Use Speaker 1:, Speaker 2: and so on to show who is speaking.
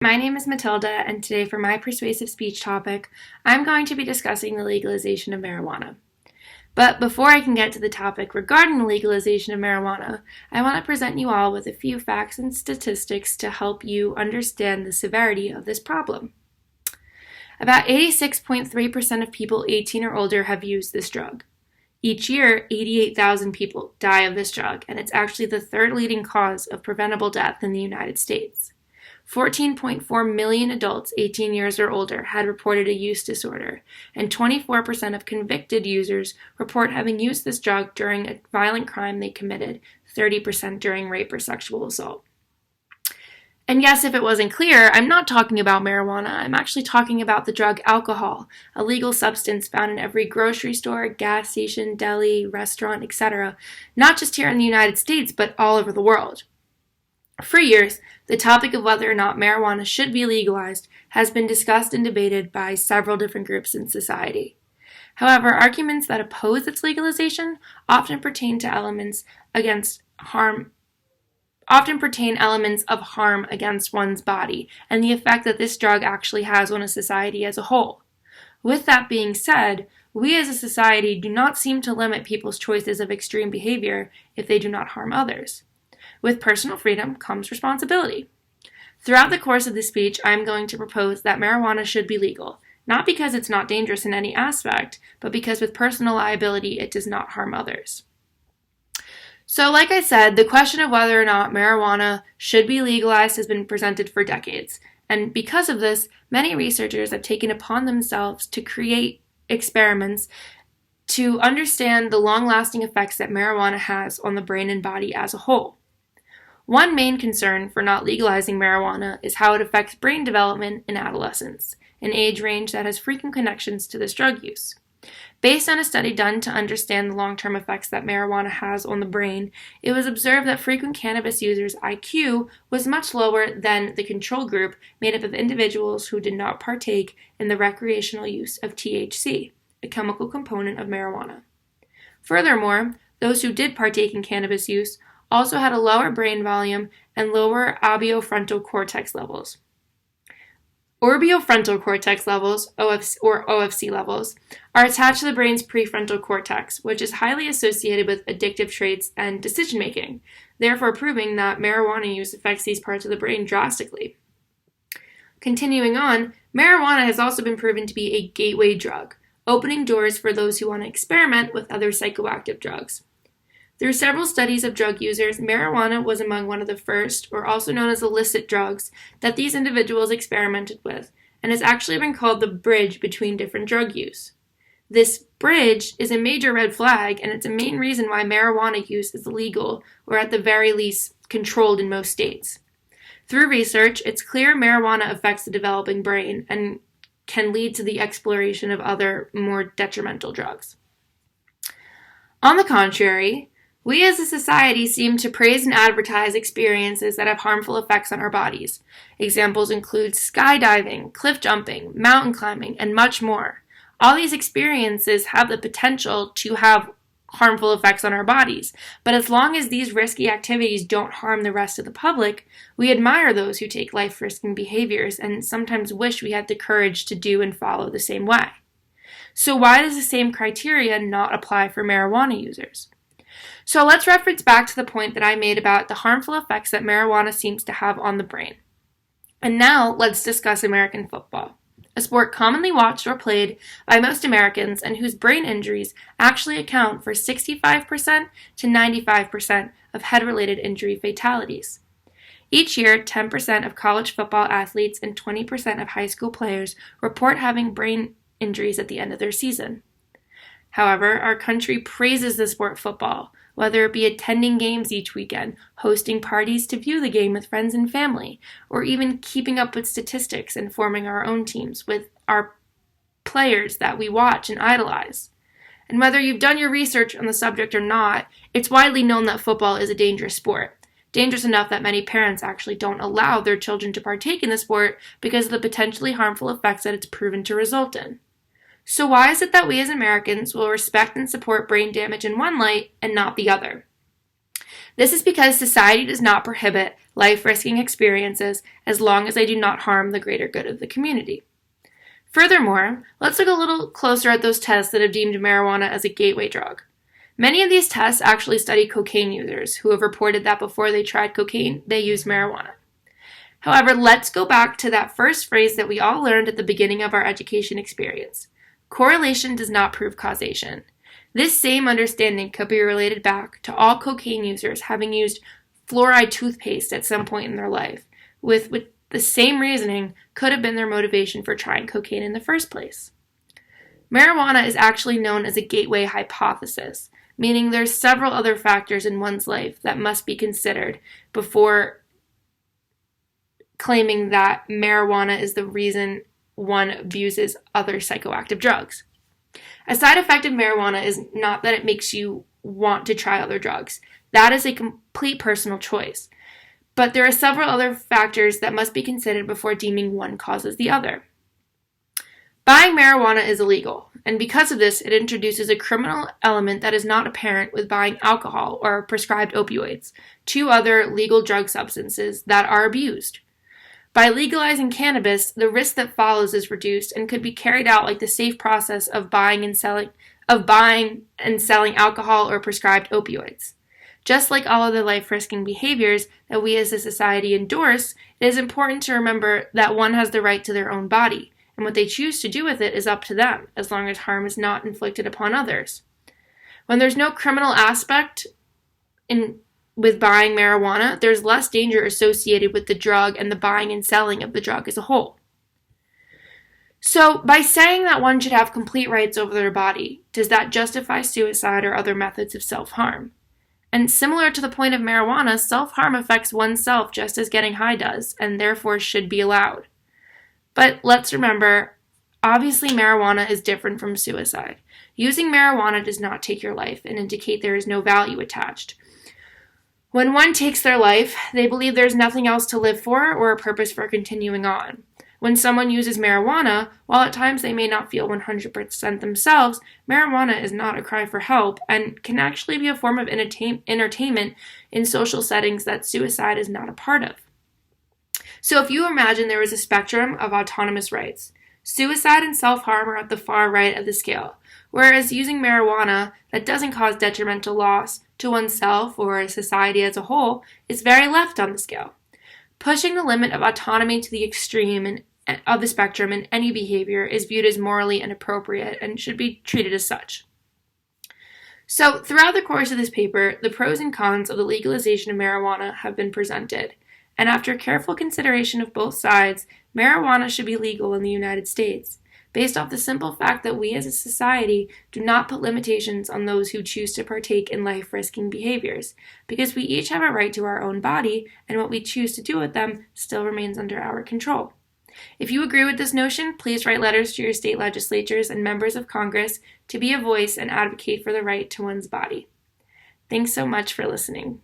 Speaker 1: My name is Matilda, and today for my persuasive speech topic, I'm going to be discussing the legalization of marijuana. But before I can get to the topic regarding the legalization of marijuana, I want to present you all with a few facts and statistics to help you understand the severity of this problem. About 86.3% of people 18 or older have used this drug. Each year, 88,000 people die of this drug, and it's actually the third leading cause of preventable death in the United States. 14.4 million adults 18 years or older had reported a use disorder, and 24% of convicted users report having used this drug during a violent crime they committed, 30% during rape or sexual assault. And yes, if it wasn't clear, I'm not talking about marijuana. I'm actually talking about the drug alcohol, a legal substance found in every grocery store, gas station, deli, restaurant, etc., not just here in the United States, but all over the world. For years, the topic of whether or not marijuana should be legalized has been discussed and debated by several different groups in society. However, arguments that oppose its legalization often pertain elements of harm against one's body and the effect that this drug actually has on a society as a whole. With that being said, we as a society do not seem to limit people's choices of extreme behavior if they do not harm others. With personal freedom comes responsibility. Throughout the course of this speech, I am going to propose that marijuana should be legal, not because it's not dangerous in any aspect, but because with personal liability it does not harm others. So like I said, the question of whether or not marijuana should be legalized has been presented for decades, and because of this, many researchers have taken upon themselves to create experiments to understand the long-lasting effects that marijuana has on the brain and body as a whole. One main concern for not legalizing marijuana is how it affects brain development in adolescence, an age range that has frequent connections to this drug use. Based on a study done to understand the long-term effects that marijuana has on the brain, it was observed that frequent cannabis users' IQ was much lower than the control group made up of individuals who did not partake in the recreational use of THC, a chemical component of marijuana. Furthermore, those who did partake in cannabis use also had a lower brain volume and lower orbitofrontal cortex levels. Orbitofrontal cortex levels, OFC levels, are attached to the brain's prefrontal cortex, which is highly associated with addictive traits and decision-making, therefore proving that marijuana use affects these parts of the brain drastically. Continuing on, marijuana has also been proven to be a gateway drug, opening doors for those who want to experiment with other psychoactive drugs. Through several studies of drug users, marijuana was among one of the first, or also known as illicit drugs, that these individuals experimented with, and has actually been called the bridge between different drug use. This bridge is a major red flag, and it's a main reason why marijuana use is illegal, or at the very least, controlled in most states. Through research, it's clear marijuana affects the developing brain and can lead to the exploration of other, more detrimental drugs. On the contrary, we as a society seem to praise and advertise experiences that have harmful effects on our bodies. Examples include skydiving, cliff jumping, mountain climbing, and much more. All these experiences have the potential to have harmful effects on our bodies, but as long as these risky activities don't harm the rest of the public, we admire those who take life-risking behaviors and sometimes wish we had the courage to do and follow the same way. So why does the same criteria not apply for marijuana users? So let's reference back to the point that I made about the harmful effects that marijuana seems to have on the brain. And now let's discuss American football, a sport commonly watched or played by most Americans and whose brain injuries actually account for 65% to 95% of head-related injury fatalities. Each year, 10% of college football athletes and 20% of high school players report having brain injuries at the end of their season. However, our country praises the sport football, whether it be attending games each weekend, hosting parties to view the game with friends and family, or even keeping up with statistics and forming our own teams with our players that we watch and idolize. And whether you've done your research on the subject or not, it's widely known that football is a dangerous sport. Dangerous enough that many parents actually don't allow their children to partake in the sport because of the potentially harmful effects that it's proven to result in. So why is it that we as Americans will respect and support brain damage in one light and not the other? This is because society does not prohibit life-risking experiences as long as they do not harm the greater good of the community. Furthermore, let's look a little closer at those tests that have deemed marijuana as a gateway drug. Many of these tests actually study cocaine users who have reported that before they tried cocaine, they used marijuana. However, let's go back to that first phrase that we all learned at the beginning of our education experience. Correlation does not prove causation. This same understanding could be related back to all cocaine users having used fluoride toothpaste at some point in their life, with the same reasoning could have been their motivation for trying cocaine in the first place. Marijuana is actually known as a gateway hypothesis, meaning there's several other factors in one's life that must be considered before claiming that marijuana is the reason one abuses other psychoactive drugs. A side effect of marijuana is not that it makes you want to try other drugs. That is a complete personal choice. But there are several other factors that must be considered before deeming one causes the other. Buying marijuana is illegal, and because of this, it introduces a criminal element that is not apparent with buying alcohol or prescribed opioids, two other legal drug substances that are abused. By legalizing cannabis, the risk that follows is reduced and could be carried out like the safe process of buying and selling alcohol or prescribed opioids. Just like all other life-risking behaviors that we as a society endorse, it is important to remember that one has the right to their own body, and what they choose to do with it is up to them, as long as harm is not inflicted upon others. When there's no criminal aspect with buying marijuana, there's less danger associated with the drug and the buying and selling of the drug as a whole. So, by saying that one should have complete rights over their body, does that justify suicide or other methods of self-harm? And similar to the point of marijuana, self-harm affects oneself just as getting high does, and therefore should be allowed. But let's remember, obviously marijuana is different from suicide. Using marijuana does not take your life and indicate there is no value attached. When one takes their life, they believe there's nothing else to live for or a purpose for continuing on. When someone uses marijuana, while at times they may not feel 100% themselves, marijuana is not a cry for help and can actually be a form of entertainment in social settings that suicide is not a part of. So if you imagine there was a spectrum of autonomous rights, suicide and self-harm are at the far right of the scale, whereas using marijuana that doesn't cause detrimental loss to oneself or a society as a whole is very left on the scale. Pushing the limit of autonomy to the extreme of the spectrum in any behavior is viewed as morally inappropriate and should be treated as such. So, throughout the course of this paper, the pros and cons of the legalization of marijuana have been presented, and after careful consideration of both sides, marijuana should be legal in the United States, based off the simple fact that we as a society do not put limitations on those who choose to partake in life-risking behaviors, because we each have a right to our own body, and what we choose to do with them still remains under our control. If you agree with this notion, please write letters to your state legislatures and members of Congress to be a voice and advocate for the right to one's body. Thanks so much for listening.